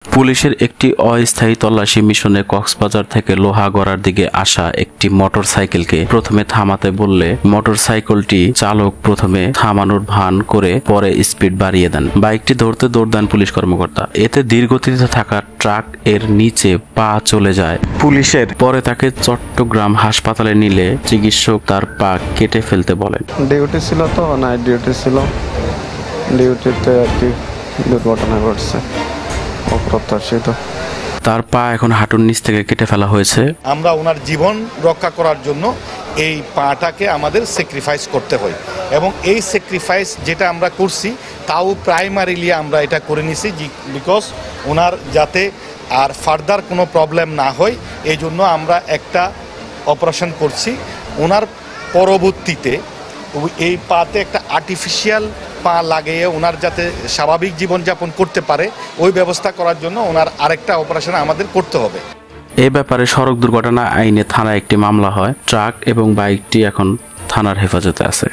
পুলিশের একটি অস্থায়ী তল্লাশি মিশনে কক্সবাজার থেকে লোহাগড়ার দিকে আসা একটি মোটরসাইকেলকে প্রথমে থামাতে বললে মোটরসাইকেলটি চালক প্রথমে থামানোর ভান করে পরে স্পিড বাড়িয়ে দেন। বাইকটি ধরতে দৌড় দেন পুলিশ কর্মকর্তা। এতে ধীরগতিতে থাকা ট্রাক এর নিচে পা চলে যায় পুলিশের। পরে তাকে চট্টগ্রাম হাসপাতালে নিলে চিকিৎসক তার পা কেটে ফেলতে বলেন। ডিউটি ছিল তো, নাইট ডিউটি ছিল, ডিউটিতে আর কি দুর্ঘটনা ঘটছে। অপ্রত্যাশিত। তার পা এখন হাঁটুর নিচ থেকে কেটে ফেলা হয়েছে। আমরা ওনার জীবন রক্ষা করার জন্য এই পাটাকে আমাদের স্যাক্রিফাইস করতে হয় এবং এই স্যাক্রিফাইস যেটা আমরা করছি তাও প্রাইমারিলি আমরা এটা করে নিছি বিকজ ওনার যাতে আর ফার্দার কোনো প্রবলেম না হয় এই জন্য আমরা একটা অপারেশন করছি। ওনার পরবর্তীতে এই পাতে একটা আর্টিফিশিয়াল পা লাগিয়ে ওনার যাতে স্বাভাবিক জীবনযাপন করতে পারে ওই ব্যবস্থা করার জন্য ওনার আরেকটা অপারেশন আমাদের করতে হবে। এ ব্যাপারে সড়ক দুর্ঘটনা আইনে থানায় একটি মামলা হয়। ট্রাক এবং বাইকটি এখন থানার হেফাজতে আছে।